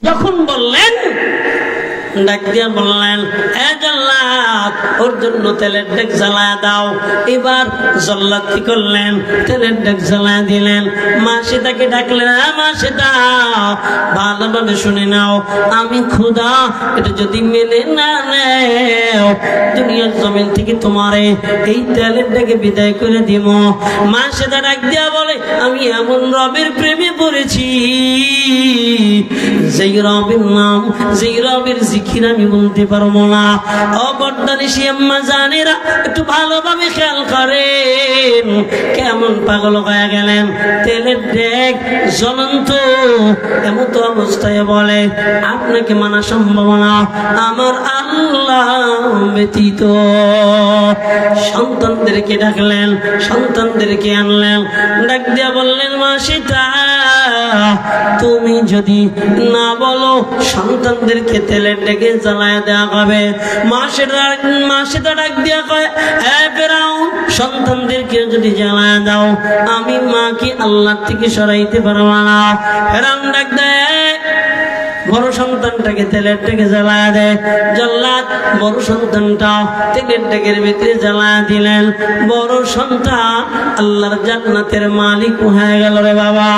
যখন বললেন ডাক দিয়া বললেন, এ জল্লাদ, ওর জন্য তেলের ডেক জ্বালায় দাও। এবার জল্লাদ কি করলেন? তেলের ডেক জ্বালায় দিলেন। মাসিদাকে ডাকলেন, মাসিদা, ভালোভাবে শুনে নাও, আমি ক্ষুধা, এটা যদি মেনে না নেও, দুনিয়ার জমিন থেকে তোমারে এই তেলের ডেকে বিদায় করে দিব। মাসিদা ডাক দিয়া বলে, আমি এমন রবের প্রেমে পড়েছি, যেই রবের নাম, যেই রবের জিকির আমি বলতে পারবো না। অবর্দানিসী আম্মা জানেরা, একটু ভালোভাবে খেয়াল করেন, কেমন পাগল হয়ে গেলেন। তেলের ডেক জ্বলন্ত, এমত অবস্থায় বলে, আপনাকে মানা সম্ভব না, আমার আল্লাহ ব্যতীত। সন্তানদেরকে ডাকলেন, সন্তানদেরকে আনলেন, ডাক দিয়া বললেন, মাসিদা, তুমি যদি না বলো সন্তানদেরকে তেলের ডেকে জ্বালায় দেওয়া হবে। মাসিদা ডাক দিয়া কয়, হে ফেরাউন, সন্তানদেরকে যদি জ্বালায় দাও, আমি মাকে আল্লাহ থেকে সরাইতে পারবো না। ফেরাউন ডাক দেয়, বড় সন্তানটাকে তেলের ডেকে জ্বালায় দেয়। জল্লাদ বড় সন্তানটা তেলের ডেকের ভিতরে জ্বালায় দিলেন। বড় সন্তান আল্লাহর জান্নাতের মালিক হয়ে গেল রে বাবা।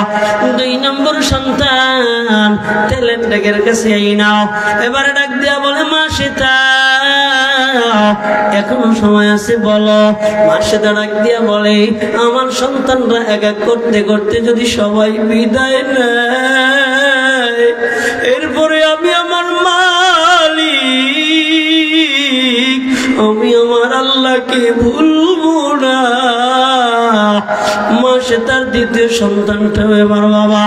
2 নম্বর সন্তান তেলের ডেকের কাছে এই নাও। এবারে ডাক দিয়া বলে, মাসিদা, এখনো সময় আছে, বলো। মাসিদা ডাক দিয়া বলে, আমার সন্তানরা এক এক করতে করতে যদি সবাই বিদায় নেয়, এরপরে আমি আমার মালিক, আমি আমার আল্লাহকে ভুলবো না। মাসে তার দ্বিতীয় সন্তানটা এবার বাবা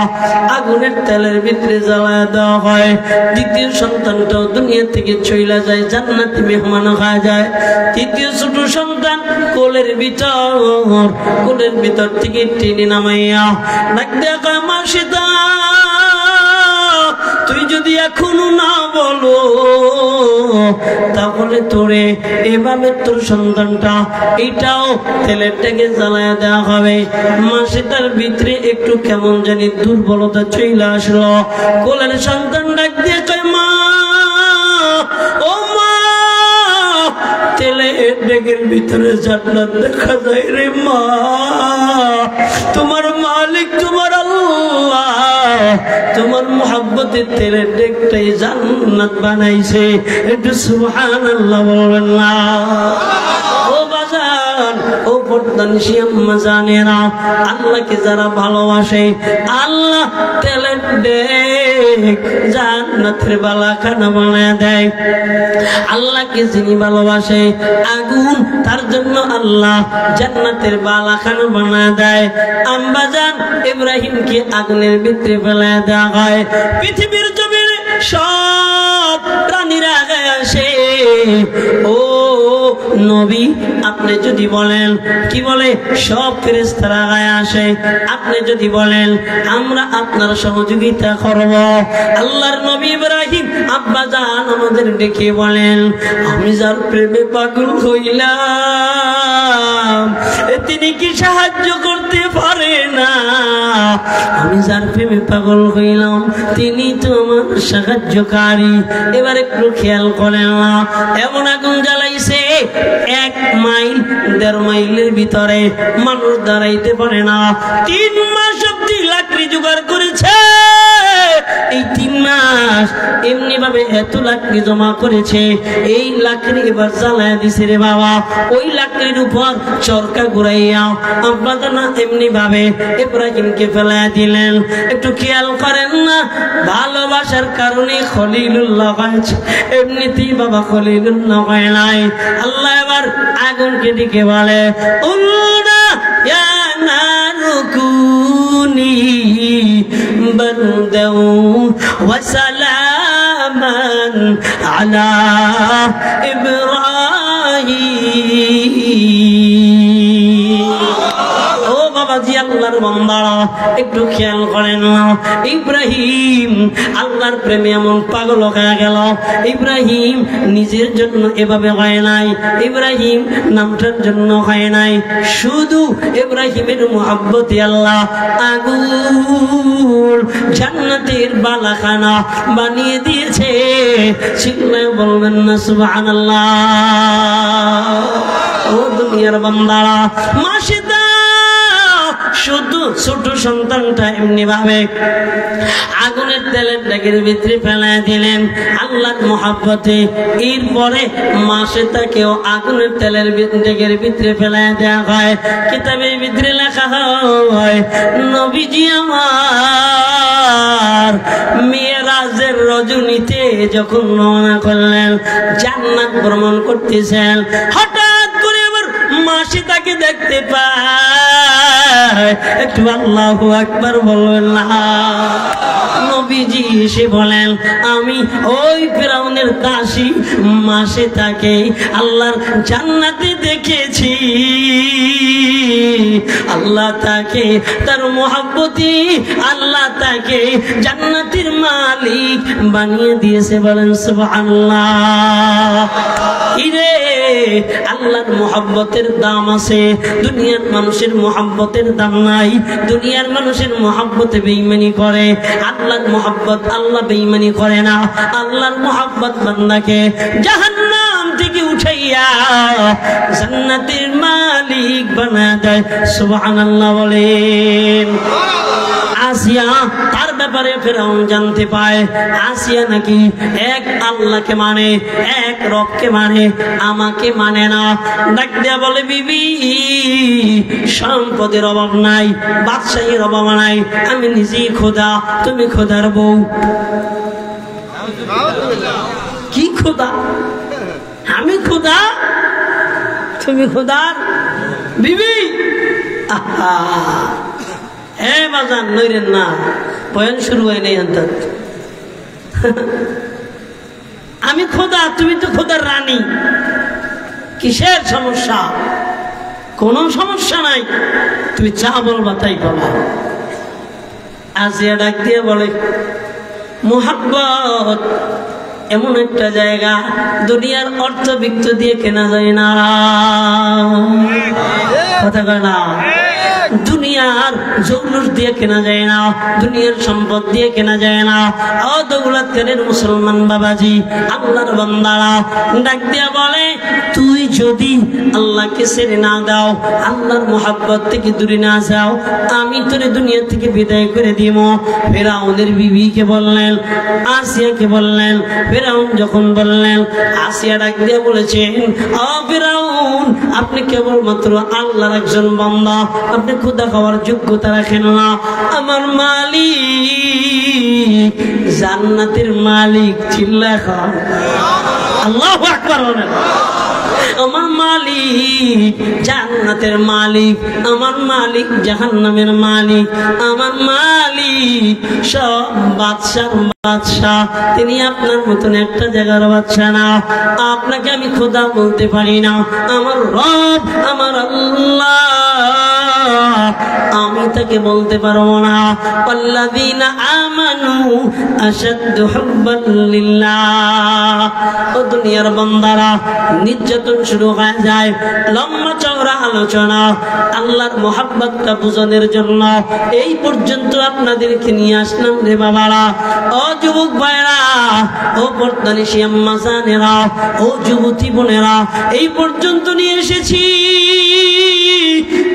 আগুনের তেলের ভিতরে জ্বালায় দেওয়া হয়। দ্বিতীয় সন্তানটাও দুনিয়া থেকে চইলা যায়, জান্নাতি মেহমান হয়ে যায়। তৃতীয় ছোট সন্তান কোলের ভিতর থেকে টেনে নামাইয়া ডাক দেয়া কয়, মাসিদা, তুই যদি এখনো না বলো, তাহলে তোরে এভাবে তোর সন্তানটা এটাও তেলের ডেকে জ্বালায় দেওয়া হবে। মাসিদার ভিতরে একটু কেমন জানি দুর্বলতা চলে আসলো। কোলের সন্তান ডাক দিয়ে কয়, মা, ও মা, তেলের ডেকের ভিতরে জান্নাত দেখা যায় রে মা, তোমার মালিক, তোমার আল্লাহ, তোমার মুহাব্বতের তেলের ডেকটাই জান্নাত বানাইছে। একটু সুবহানাল্লাহ বলবেন না? ও বাজান, ও পর্দানিসী আম্মা জানেরা, আল্লাহকে যারা ভালোবাসে, আল্লাহ তেলের ডেক জান্নাতের বালাখানা বানায় দেয়। আল্লাহকে যিনি ভালোবাসে, আগুন, তার জন্য আল্লাহ জান্নাতের বালাখানা বানায় দেয়। আম্বাজান ইব্রাহিমকে আগুনের ভিতরে ফেলায় দেওয়া হয়। পৃথিবীর জমিনে সব প্রাণীরা আগে আসে। ও নবী, আপনি যদি বলেন, কি বলে, সব ফেরেশতারা আগে আসে। আপনি যদি বলেন আমরা আপনার সহযোগিতা করব। আল্লাহর নবী ইব্রাহিম আব্বাজান আমাদের ডেকে বলেন, আমি যার প্রেমে পাগল হইলাম, তিনি কি সাহায্য করতে পারে না? আমি যার প্রেমে পাগল হইলাম, তিনি তো আমার সাহায্যকারী। এবার একটু খেয়াল করেন না, এমন আগুন জ্বালাইছে 1 মাইল 1.5 মাইলের ভিতরে মানুষ দাঁড়াইতে পারে না। 3 মাস অব্দি লাকড়ি জোগাড় করেছে। এই 3 মাস এমনি ভাবে এত লাকড়ি জমা করেছে, এই লাকড়ি এবার জ্বালায় দিছে রে বাবা। ওই লাকড়ির উপর চরকা ঘুরাইয়া আপনাদের না এমনি ভাবে ইব্রাহিমকে ফেলাইয়া দিলেন। একটু খেয়াল করেন না, ভালোবাসার কারণে খলিলুল্লাহ হয়েছে, এমনিতেই বাবা খলিলুল্লাহ হয় নাই। আল্লাহ এবার আগুনকে দিকে বলে, উল্লা ইয়া নারুকুনি বারদাও ওয়া সালামান আলা ইব্রাহিম। ও বাবা জি, আল্লাহর বান্দারা একটু খেয়াল করেন না, ইব্রাহিম আল্লাহর প্রেমে এমন পাগল হয়ে গেল। ইব্রাহিম নিজের জন্য এভাবে হয় নাই, ইব্রাহিম নামটার জন্য হয় নাই, শুধু ইব্রাহিমের মুহাব্বতে আল্লাহ আগুন জান্নাতের বালাখানা বানিয়ে দিয়েছে। চিল্লায় বলবেন না সুবহানাল্লাহ। ও দুনিয়ার বান্দারা, মাশিদা শুধু ছোট সন্তানটা এমনি ভাবে আগুনের তেলের ডেকের ভিতরে ফেলায় দিলেন আল্লাহর মুহাব্বতে। এরপরে মাসে তাকেও আগুনের তেলের ডেকের ভিতরে ফেলায় দেওয়া হয়। কিতাবের ভিতরে লেখা হয়, নবীজি আমার মেরাজের রজনীতে যখন রওনা করলেন, জান্নাত ভ্রমণ করতেছেন, হঠাৎ করে আবার মাসি তাকে দেখতে পায়। একটু আল্লাহু আকবার বলবেন না। নবীজি এসে বলেন, আমি ওই ফিরাউনের দাসী মাসে তাকে আল্লাহর জান্নাতে দেখেছি। আল্লাহ তাকে তার মুহাব্বতে আল্লাহ তাকে জান্নাতের মালিক বানিয়ে দিয়েছে। বলেন সুবহানাল্লাহ। ইরে আল্লাহর মুহাব্বতের দাম আছে, দুনিয়ার মানুষের মুহাব্বতের দাম নাই। দুনিয়ার মানুষের মুহাব্বতে বেঈমানি করে, আল্লাহর মুহাব্বত আল্লাহ বেঈমানি করে না। আল্লাহর মুহাব্বত বান্দাকে জাহান্নাম থেকে উঠাইয়া জান্নাতের মালিক বানায় দেয়। সুবহানাল্লাহ বলেন। আসিয়া তার ব্যাপারে ফেরাউন জানতে পায়, আসিয়া নাকি এক আল্লাহকে মানে, এক রবকে মানে, আমাকে মানে না। ডাক দিয়া বলে, বিবি সম্পদের অভাব নাই, বাদশাহীর অভাব নাই, আমি নিজেই খোদা, তুমি খোদার বউ। কি খোদা? আমি খোদা, তুমি খোদার বিবি। আহা, এ বাজান নইরেন না, বয়ান শুরু হয় নাই। আমি খোদা, তুমি তো খোদার রানী, কিসের সমস্যা? কোনো সমস্যা নাই, তুমি যা বলবা তাই বলা। আসিয়া ডাক দিয়ে বলে, মুহাব্বত এমন একটা জায়গা দুনিয়ার অর্থ বিত্ত দিয়ে কেনা যায় না। কথা কয় না? দুনিয়ার জৌলুস দিয়ে কেনা যায় না, দুনিয়ার সম্পদ দিয়ে কেনা যায় না। ও দৌলতকারীর মুসলমান বাবাজি, আল্লাহর বান্দারা, ডাক দিয়া বলে, তুই যদি আল্লাহকে ছেড়ে না দাও, আল্লাহর মুহাব্বত থেকে দূরে না যাও, আমি তোরে দুনিয়া থেকে বিদায় করে দিব। ফিরাউনের বিবিকে বললেন, আসিয়াকে বললেন। ফিরাউন যখন বললেন, আসিয়া ডাক দিয়া বলেছেন, ও ফিরাউন, আপনি কেবলমাত্র আল্লাহর একজন বান্দা, আপনি খোদা খাওয়ার যোগ্যতা রাখেন না। আমার মালিক জান্নাতের মালিক, চিল্লায় খান আল্লাহু আকবার বলেন। আমার মালিক জান্নাতের মালিক, আমার মালিক জাহান্নামের মালিক, আমার মালিক সব বাদশার বাদশাহ। তিনি আপনার মতন একটা জায়গার বাদশাহ না। আপনাকে আমি খোদা বলতে পারি না, আমার রব, আমার আল্লাহ, আমি তাকে বলতে পারবো না। আল্লাযীনা আমানু আশাদ্দু হুব্বান লিল্লাহ। ও দুনিয়ার বান্দারা, নির্যাতন শুরু হয়ে যায়, লম্বা চওড়া আলোচনা আল্লাহর মুহাব্বতটা বোঝানোর জন্য এই পর্যন্ত আপনাদেরকে নিয়ে আসলাম রে বাবারা। ও যুবক ভাইরা, ও পর্দানিশী আম্মা জানেরা, ও যুবতী বোনেরা, এই পর্যন্ত নিয়ে এসেছি,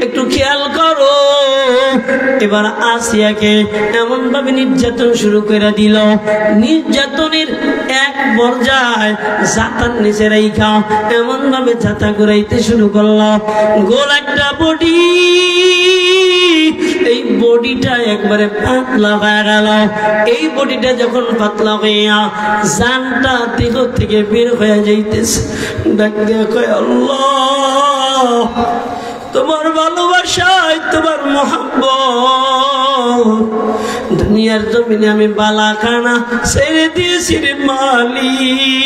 একটু খেয়াল করো। এবার আসিয়াকে এমন ভাবে নির্যাতন শুরু করে দিল, নির্যাতনের এক পর্যায়ে জাতার নিচে রাইখা এমন ভাবে জাতা ঘুরাইতে শুরু করলো। গোল একটা বডি, এই বডিটা একবারে পাতলা হয়ে গেল। এই বডিটা যখন পাতলা হইয়া জানটা দেহ থেকে বের হয়ে যাইতেছে, ডাক দিয়া কয়, আল্লাহ তোমার ভালোবাসায়, তোমার মোহাব্বত। দুনিয়ার জমিনে আমি বালাখানা ছেড়ে দিয়েছি রে মালিক,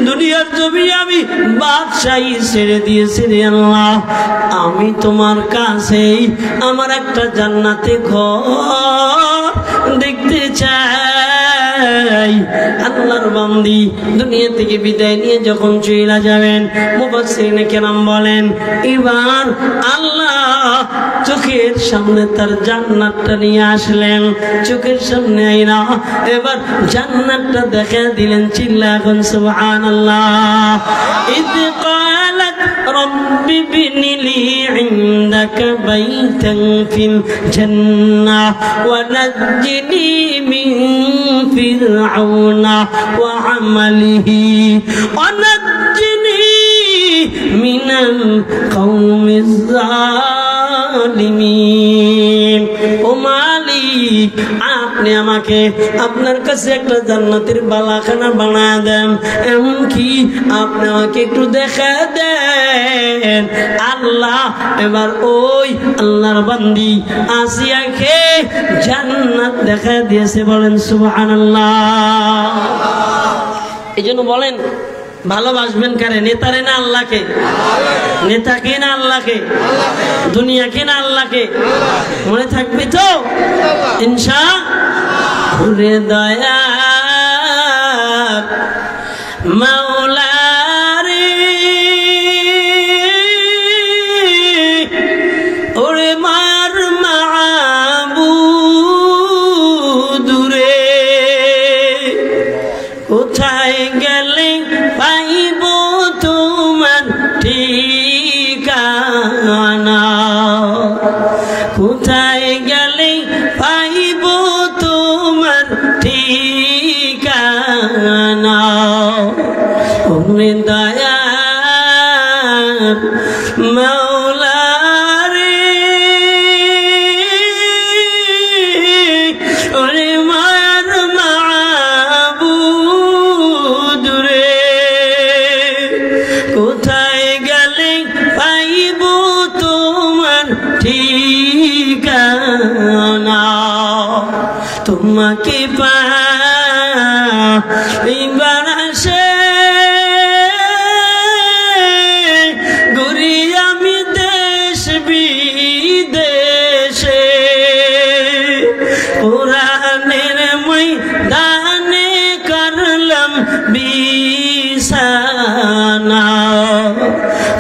দুনিয়ার জমিনে আমি বাদশাহী ছেড়ে দিয়েছি রে আল্লাহ। আমি তোমার কাছেই আমার একটা জান্নাতে ঘর দেখতে চাই। আল্লাহর বান্দি দুনিয়া থেকে বিদায় নিয়ে যখন চলে যাবেন, মুফাসসিরিনে কেরাম বলেন এবার আল্লাহ চোখের সামনে তার জান্নাতটা নিয়ে আসলেন, চোখের সামনে আইনা এবার জান্নাতটা দেখা দিলেন। চিল্লা এখন সুবহানাল্লাহ। ইদ ক্বালাত রব্বি বিনি লি ইনদাকা বাইতান ফিল জান্নাহ ওয়া নাজ্জিনি মিন ফিরআউনা ওয়া আমালিহি ওয়া নাজ্জিনি মিনাল কওমিজ জালিমিন। ও মালিক, আপনি আমাকে আপনার কাছে একটা জান্নাতের বালাখানা বানায় দেন, এমনকি আপনি আমাকে একটু দেখা দেন। আল্লাহ এবার ওই আল্লাহর বান্দি আসিয়াকে জান্নাত দেখা দিয়েছে। বলেন সুবহানাল্লাহ। এই জন্য বলেন ভালোবাসবেন কারে? নেতারে না আল্লাহকে? নেতাকে না আল্লাহকে? দুনিয়াকে না আল্লাহকে? মনে থাকবে তো ইনশাআল্লাহ। ওরে দয়া মাওলা রে, ওরে মার মাবুদ রে, কোথায় গেলে পাইব তোমার ঠিকানা, কোথায় গেলে পাইব তোমার ঠিকানা। ওরে দয়ার মাওলা রে, ওরে মার মাবুদ রে, কোথায় গেলে পাইব তোমার ঠিকানা। তোমাকে পাইবার আসে ঘুরি আমি দেশ বিদেশে, কোরআনের ময়দানে করলাম বিছানা,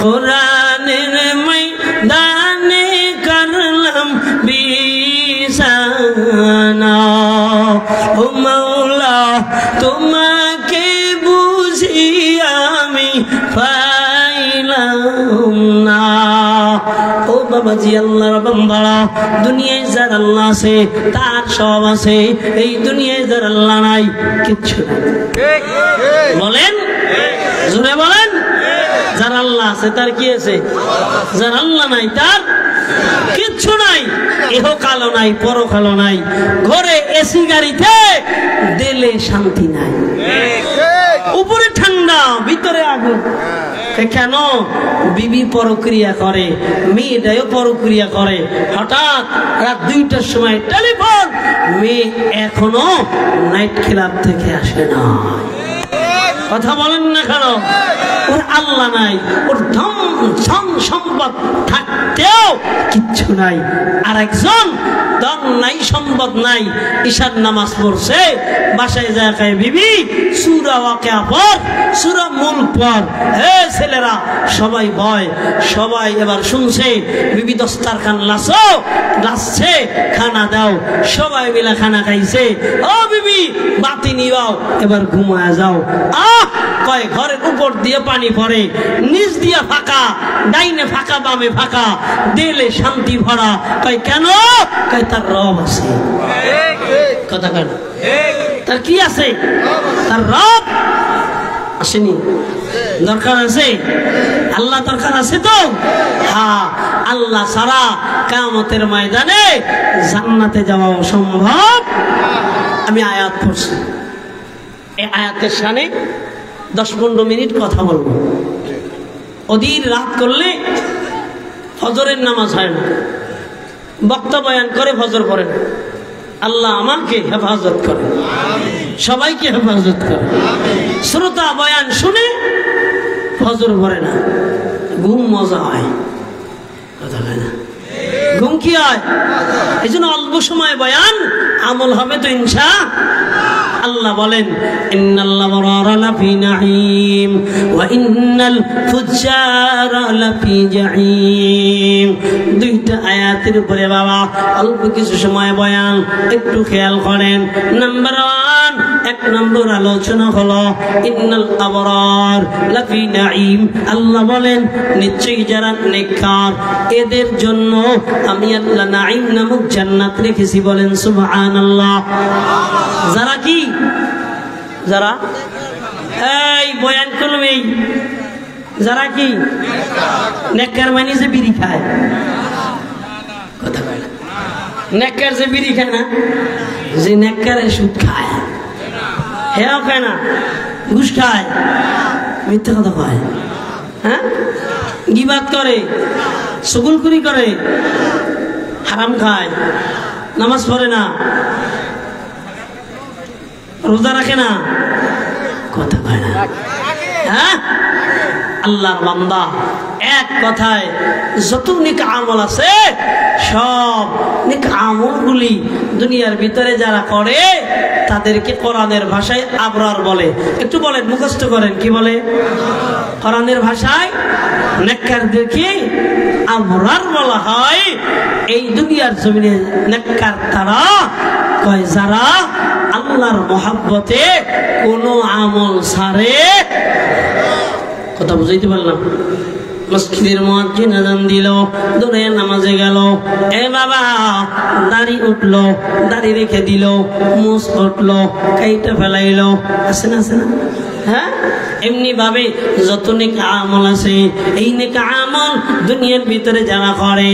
কোরআনের ময়দানে করলাম বিছানা। ও মাওলা, তোমাকে বুঝি আমি পাইলাম না। ও বাবাজি, আল্লাহর বান্দারা, দুনিয়ায় যার আল্লাহ আছে তার সব আছে, এই দুনিয়ায় যার আল্লাহ নাই কিচ্ছু নাই। বলেন জোরে বলেন। যার আল্লাহ আছে তার কি আছে? যার আল্লাহ নাই তার কিচ্ছু নাই। ইহকালও নাই, পরকালও নাই। ঘরে এসি গাড়িতে দিলে শান্তি নাই, উপরে ঠান্ডা ভিতরে আগুন। কেন? বিবি পরক্রিয়া করে, মেয়েটাও পরক্রিয়া করে। হঠাৎ রাত 2টার সময় টেলিফোন, মেয়ে এখনো নাইট ক্লাব থেকে আসে না। কথা বলেন না কেন? ওর আল্লাহ নাই, ওর ধন সম্পদ থাকতেও কিচ্ছু নাই। আর একজন ধন নাই, সম্পদ নাই, ঈশার নামাজ পড়ছে, বাসায় যায় খায় বিবি সূরা ওয়াকিয়া পড়, সূরা মুলক পড়। হে ছেলেরা, সবাই ভয়, সবাই এবার শুনছে বিবি দস্তারখান লাসছে, খানা দাও। সবাই মিলে খানা খাইছে। ও বিবি বাতি নিবাও, এবার ঘুমায় যাও। কয় ঘরের উপর দিয়ে পানি পড়ে, নিচ দিয়ে ফাঁকা, ডাইনে ফাঁকা বামে ফাঁকা, দিলে শান্তি ভরা। কয় কেন? কয় তার রব আছে। কথা কেন? তার কি আছে? তার রব আসেনি? দরকার আছে? আল্লাহ দরকার আছে তো? হ্যাঁ, আল্লাহ ছাড়া কিয়ামতের ময়দানে জান্নাতে যাওয়া অসম্ভব। আমি আয়াত পড়ছি, এই আয়াতের শানে 10-15 মিনিট কথা বলবো। অধীর রাত করলে ফজরের নামাজ হয় না, বক্তা বয়ান করে ফজর পড়ে না। আল্লাহ আমাকে হেফাজত করে, সবাইকে হেফাজত করে। শ্রোতা বয়ান শুনে ফজর পড়ে না, ঘুম মজা হয়, কথা হয় না, ঘুম কি হয়? এই জন্য অল্প সময় বয়ান, আমল হবে তো ইনশাআল্লাহ। বলেন ইন্নাল আবরারা লাফি নাঈম ওয়া ইন্নাল ফুজ্জারা লাফি জাহিম। দুইটা আয়াতের উপরে বাবা অল্প কিছু সময় বয়ান, একটু খেয়াল করেন। নাম্বার 1, 1 নম্বর আলোচনা হলো ইন্নাল আবরার লাফি নাঈম। আল্লাহ বলেন নিশ্চয়ই যারা নেককার এদের জন্য আমি আল্লাহ নাঈম নামক জান্নাত রেখেছি। বলেন সুবহানাল্লাহ। যারা কি? যারা এই বয়ান করবে, যারা কি নেককার মানে যে বিড়ি খায়, কথা বলে না, নেককার যে বিড়ি খায় না, যে নেককার সুদ খায়, হেও খায় না, ঘুষ খায়, মিথ্যা কথা কয়, হ্যাঁ, গীবাত করে, চুগলখড়ি করে, হারাম খায়, নামাজ পড়ে না, রোজা রাখে না, কথা কয় না, হ্যাঁ। আল্লাহর বান্দা এক কথায় যত নেক আমল আছে সব নেক আমলগুলি দুনিয়ার ভিতরে যারা করে তাদেরকে কোরআনের ভাষায় আবরার বলে। একটু বলেন, মুখস্থ করেন, কি বলে? কোরআনের ভাষায় নেককারদেরকে আবরার বলা হয়। এই দুনিয়ার জমিনে নেককার তারা কয় যারা আল্লাহর মহব্বতে কোনো আমল ছাড়ে। কথা বুঝাইতে পারলাম? মসজিদের মুয়াজ্জিন আযান দিল, দূরে নামাজে গেল, এ বাবা দাড়ি উঠলো, দাড়ি রেখে দিল, মুছ উঠলো, কাইটা ফেলাইলো, আছে না, আছে না, হ্যাঁ। এমনি ভাবে যত নেক আমল আছে, এই নেক আমল দুনিয়ার ভিতরে যারা করে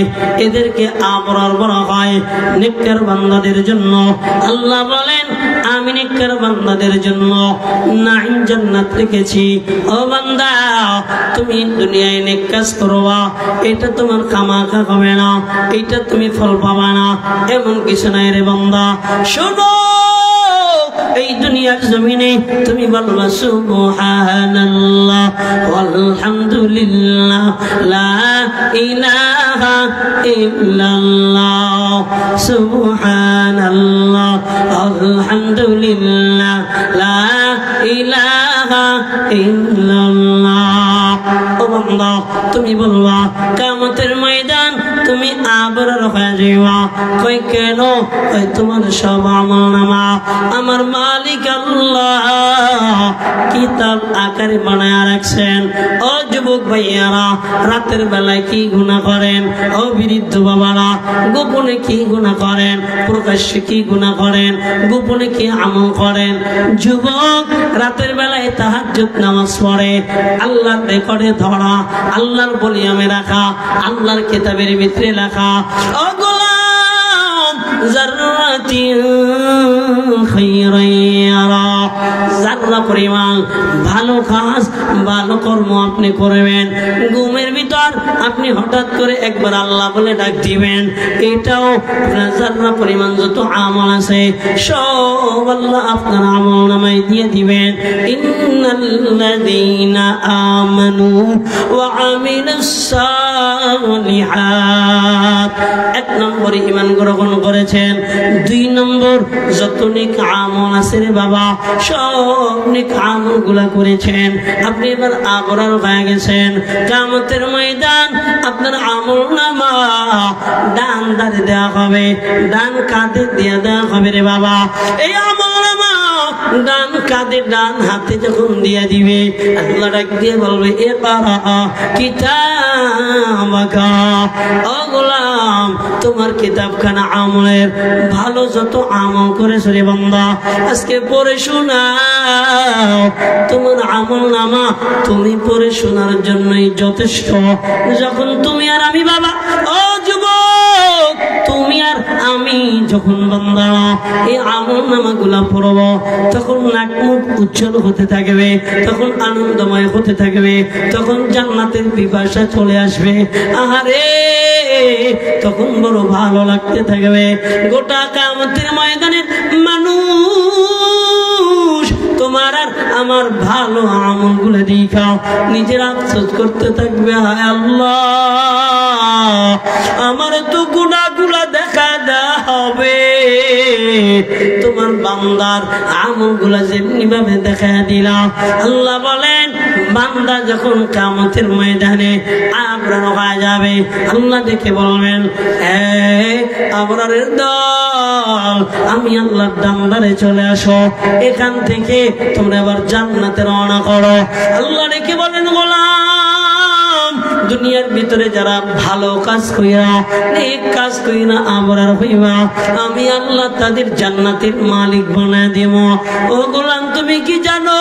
এদেরকে আবরার বলা হয়। নেককার বান্দাদের জন্য আল্লাহ বলেন আমি নেককার বান্দাদের জন্য নাঈম জান্নাত রেখেছি। ও বান্দা, তুমি দুনিয়ায় নেক কাজ করবা, এটা তোমার কামাখা হবে না, এটা তুমি ফল পাবা না, এমন কিছু নাই রে বান্দা। শোনো, এই দুনিয়ার জমিনে তুমি বলবা সুবহানাল্লাহ আলহামদুলিল্লাহ লা ইলাহা ইল্লাল্লাহ, সুবহানাল্লাহ আলহামদুলিল্লাহ লা ইলাহা ইল্লাল্লাহ। ও বান্দা, তুমি বলবা কিয়ামতের ময়দান তুমি আবরার হয়ে যাইবা। কই কেন? কই তোমার সব আমলনামা আমার মালিক আল্লাহ কিতাব আকারে বানায় রাখছেন। ও যুবক ভাইয়ারা, রাতের বেলায় কি গুনাহ করেন? ও বৃদ্ধ বাবারা, গোপনে কি গুনাহ করেন? প্রকাশ্যে কি গুনাহ করেন? গোপনে কি আমল করেন? যুবক রাতের বেলায় তাহাজ্জুদ নামাজ পড়ে, আল্লাহর রেকর্ডে ধরা, আল্লাহর বলিয়ামে রাখা, আল্লাহর কিতাবের ভিতরে লেখা। ও গোলাম, যাররাতিন খায়রান ইয়ারা, যারা পরিমাণ ভালো কাজ ভালো কর্ম আপনি করবেন, ঘুমের ভিতর আপনি হঠাৎ করে একবার আল্লাহ বলে ডাক দিবেন, এটাও যারা পরিমাণ যত আমল আছে সব আল্লাহ আপনার আমল নামায় দিয়ে দিবেন। ইন্নাল্লাযীনা আমানু ওয়া আমিলুস সালিহাত, 1 নম্বরে ঈমান গ্রহণ করেছেন। 2 নম্বর যত নেক আমল আছে রে বাবা সব নেক আমলগুলা করেছেন, আপনি এবার আবরার হয়ে গেছেন। কিয়ামতের ময়দান আপনার আমলনামা ডান ধারে দেওয়া হবে, ডান কাঁধে দিয়ে দেওয়া হবে রে বাবা। এই আমলনামা ডান কাঁধে ডান হাতে যখন দিয়ে দিবে, আল্লাহ ডাক দিয়ে বলবে ইকরা কিতাবাকা। ও গোলাম, তোমার কিতাবখানা আমলের ভালো যত আমল করেছ রে বান্দা আজকে পড়ে শোনাও। তোমার আমলনামা তুমি পড়ে শোনার জন্যই যথেষ্ট। যখন তুমি আর আমি বাবা, ও যুবক, তুমি আর আমি যখন বান্দা এই আমলনামাগুলা পড়ব তখন নাক মুখ উজ্জ্বল হতে থাকবে, তখন আনন্দময় হতে থাকবে, তখন জান্নাতের পিপাসা চলে আসবে। আহারে তখন বড় ভালো লাগতে থাকবে। গোটা কিয়ামতের ময়দানে মানুষ তোমার আর আমার ভালো আমলগুলো দেখা নিজের আফসোস করতে থাকবে, হায় আল্লাহ আমার তো গুনাহগুলা দেখা দেওয়া হবে, তোমার বান্দার আমলগুলা যেমনি ভাবে দেখা দিলাম। আল্লাহ বলেন বান্দা যখন কিয়ামতের ময়দানে আবরার হয়ে যাবে, আল্লাহ দেখে বলবেন আবরারের দল আমি আল্লাহর দরবারে চলে আসো, এখান থেকে তোমরা এবার জান্নাতে রওনা করো। আল্লাহ দেখে বলেন গোলাম দুনিয়ার ভিতরে যারা ভালো কাজ কইরা নেক কাজ কইরা আবরার হইবা আমি আল্লাহ তাদের জান্নাতের মালিক বানায় দেব। ও গোলাম তুমি কি জানো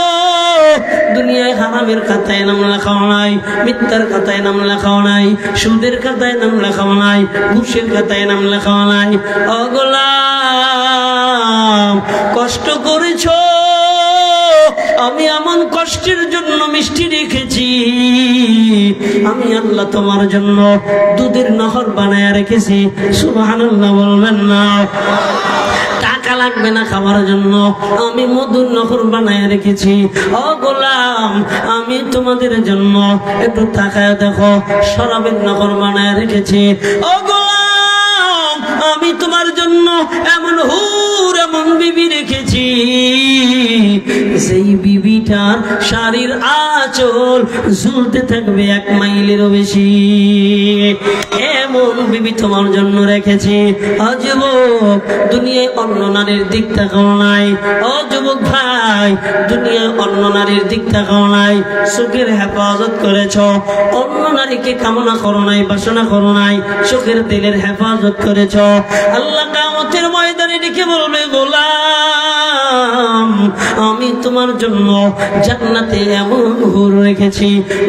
দুনিয়ায় হারামের খাতায় নাম লেখাও নাই, মিথ্যার খাতায় নাম লেখাও নাই, সুদের খাতায় নাম লেখাও নাই, ঘুষের খাতায় নাম লেখাও নাই। ও গোলাম কষ্ট করেছো, আমি এমন কষ্টের জন্য মিষ্টি রেখেছি, আমি আল্লাহ তোমার জন্য দুধের নহর বানায় রেখেছি। সুবহানাল্লাহ বলবেন না? টাকা লাগবে না খাবার জন্য, আমি মধুর নহর বানায় রেখেছি। ও গোলাম আমি তোমাদের জন্য একটু তাকায় দেখো শরাবের নহর বানায় রেখেছি। ও গোলাম আমি তোমার জন্য এমন হুর এমন বিবি রেখেছি সেই বিবিটার শাড়ির আঁচল ঝুলতে থাকবে 1 মাইলেরও বেশি, এমন বিবি তোমার জন্য রেখেছি। ও যুবক দুনিয়ায় অন্য নারীর দিক তাকাও নাই, ও যুবক ভাই দুনিয়ায় অন্য নারীর দিক তাকাও নাই, চোখের হেফাজত করেছ, অন্য নারীকে কামনা করো নাই, বাসনা করো নাই, চোখের দিলের হেফাজত করেছ। আল্লাহ কিয়ামতের ময়দানে ডেকে বলবে গোলাম আমি তোমার জন্য জান্নাতে এমন হুর রেখেছি।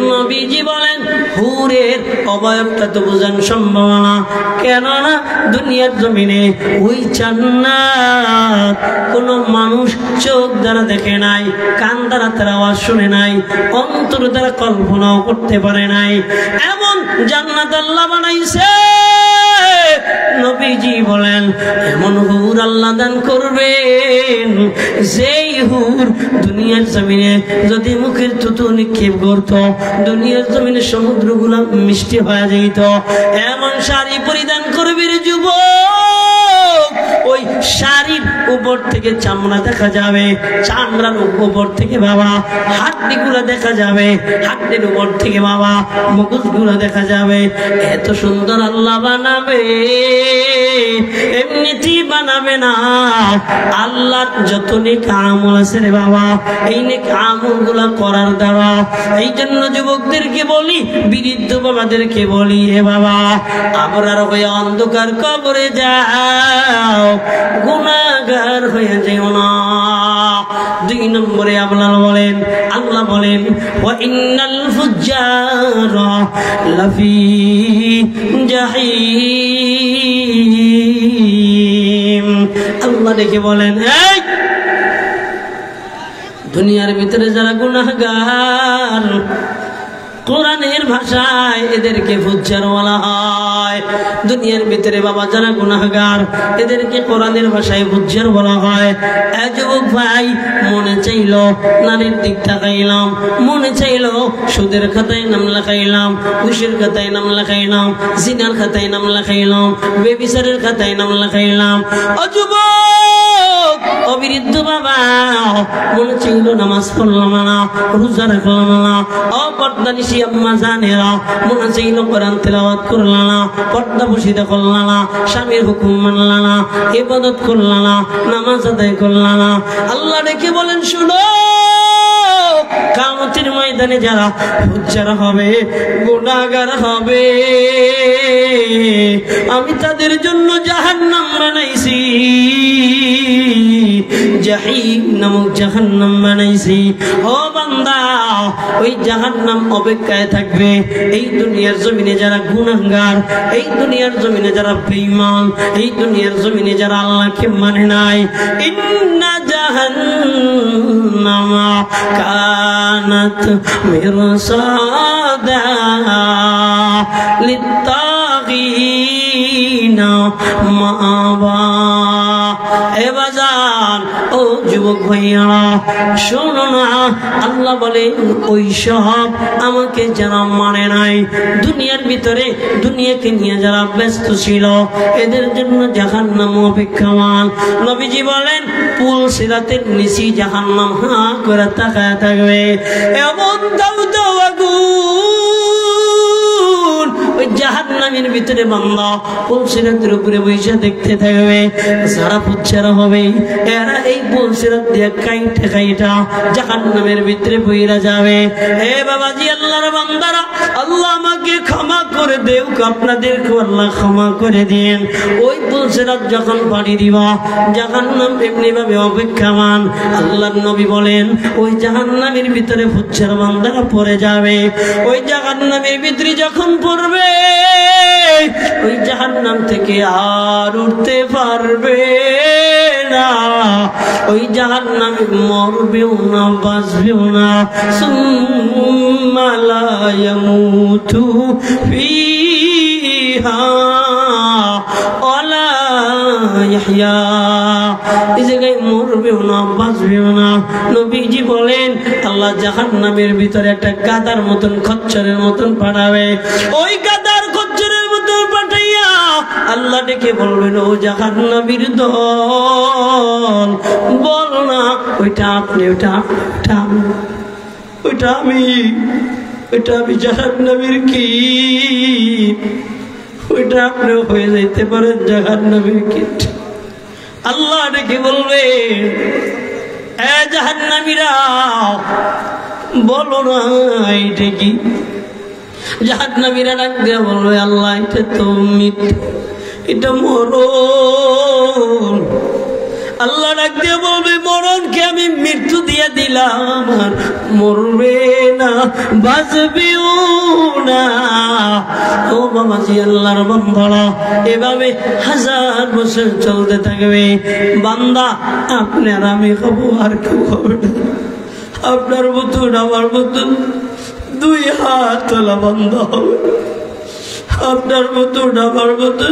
নবীজি বলেন হুরের অবয়বটা তো বোঝানো সম্ভব না, কেননা দুনিয়ার জমিনে ওই জান্নাত কোন মানুষ চোখ দ্বারা দেখে নাই, কান দ্বারা তার আওয়াজ শুনে নাই, অন্তর দ্বারা কল্পনাও করতে পারে নাই, এমন জান্নাত আল্লাহ বানাইছে। নবীজি বলেন এমন হুর আল্লাহ দান করবেন যেই হুর দুনিয়ার জমিনে যদি মুখের থুতু নিক্ষেপ করত দুনিয়ার জমিনে সমুদ্রগুলো মিষ্টি হয়ে যেত। এমন শাড়ি পরিধান করবে রে যুবক, ওই শাড়ির উপর থেকে চামড়া দেখা যাবে, চামড়ার উপর থেকে বাবা হাড্ডিগুলো দেখা যাবে, হাড্ডির উপর থেকে বাবা মগজগুলো দেখা যাবে। এত সুন্দর আল্লাহ বানাবে, এমনিতেই বানাবে না, আল্লাহর যত নেক আমল আছে রে বাবা এই নেক আমল গুলা করার দ্বারা। এই জন্য যুবকদেরকে বলি, বৃদ্ধ বাবাদেরকে বলি, হে বাবা আবরার হয়ে অন্ধকার কবরে যাও, গুনাহগার হয়ে যেও না। 2 নম্বরে আল্লাহ বলেন ওয়া ইন্নাল ফুজ্জারা লাফি জাহিম। আল্লাহ দেখে বলেন এই দুনিয়ার ভিতরে যারা গুনাহগার কোরআনের ভাষায় এদেরকে ফুজ্জার বলা হয়। দুনিয়ার ভিতরে বাবা যারা গুনাহগার এদেরকে কোরআনের ভাষায় ফুজ্জার বলা হয়। এ যুবক ভাই মনে চাইলো নারীর দিক তাকাইলাম, মনে চাইলো সুদের খাতায় নাম লেখাইলাম, ঘুষের খাতায় নাম লেখাইলাম, জিনার খাতায় নাম লেখাইলাম, বেবিচারের খাতায় নাম লেখাইলাম। ও যুবক অবিরুদ্ধ বাবা মনে চাইলো নামাজ পড়লাম না, রোজা রাখলাম না, অপর্দানি আম্মা জানেরা মনে চাইলো কোরআন তেলাওয়াত করলা না, পর্দা বসিদা করলা না, স্বামীর হুকুম মানলা না, ইবাদত করলা না, নামাজ আদায় করলা না। আল্লাহ ডেকে বলেন শুনো কিয়ামতের ময়দানে যারা হুজ্জার হবে, গুনাহগার হবে, আমি তাদের জন্য জাহান্নাম বানাইছি, জাহিম নামক জাহান্নাম বানাইছি। ও বান্দা, ওই জাহান্নাম অপেক্ষায় থাকবে এই দুনিয়ার জমিনে যারা গুনাহগার, এই দুনিয়ার জমিনে যারা বেঈমান, এই দুনিয়ার জমিনে যারা আল্লাহকে মানে নাই। ইন্না জাহান্নামা কানাত মিরসাদা লিত্তাগিনা মাআবা। এ বাজান, ও যুবক ভাইয়া, শোনো না, আল্লাহ বলে ওই সব আমাকে যারা মানে নাই, দুনিয়ার ভিতরে দুনিয়াকে নিয়ে যারা ব্যস্ত ছিল, এদের জন্য জাহান্নাম অপেক্ষমান। নবীজি বলেন পুল সিরাতের নিচে জাহান্নাম হা করে তাকায় থাকবে, এমন দাউ দাউ আগুন ওই জাহান্নামের ভিতরে বান্দা পুল সিরাতের উপরে বসে দেখতে থাকবে। যারা পুচ্ছারা হবে এরা এই পুল সিরাত দিয়ে কাইটা কাইটা জাহান্নামের ভিতরে বইরা যাবে। হে বাবাজি, আল্লাহর বান্দারা, আল্লাহ আমাকে ক্ষমা করে দেও, আপনাদেরকে আল্লাহ ক্ষমা করে দিন। ওই পুল সিরাত যখন পাড়ি দিবা, জাহান্নাম এমনি ভাবে অপেক্ষামান। আল্লাহর নবী বলেন ওই জাহান্নামের ভিতরে পুচ্ছারা বান্দারা পড়ে যাবে। ওই জাহান্নামের ভিতরে যখন পড়বে, ওই জাহান্নাম থেকে আর উঠতে পারবে না। ওই জাহান্নামে মরবেও না, বাঁচবেও না। সুম্মা লা ইয়ামুতু ফিহা ওয়ালা ইয়াহইয়া। এই জায়গায় মরবেও না, বাঁচবেও না। নবীজি বলেন আল্লাহ জাহান্নামের ভিতরে একটা গাদার মতন, খচ্চরের মতন পাঠাবে। ওই গাদার খচ্চরের মতন পাঠাইয়া আল্লাহ ডেকে বলবেন, ও জাহান্নামীর দল, বল না ওইটা আপনি, ওইটা আমি জাহান্নামীর কি, ওইটা আপনি হয়ে যাইতে পারেন জাহান্নামীর কীট। আল্লাহ ডেকে বলবে, এ জাহান্নামীরা বলো না এইটা কি। জাহান্নামীরা ডাক দিয়ে বলবে, আল্লাহ এটা তো মৃত্যু, এটা মরণ। আল্লাহ ডাক দিয়ে বলবে, মরণকে আমি মৃত্যু দিয়ে দিলাম, আর মরবে না, বাঁচবেও না। ও বাবাজি, আল্লাহর বান্দারা, এভাবে 1000 বছর চলতে থাকবে। বান্দা, আপনার আমি খাবো, আর কেউ খাবে না। আপনার মতন আমার মতন 2 হাত তোলা বান্দা হবে, আপনার মতন আমার মতন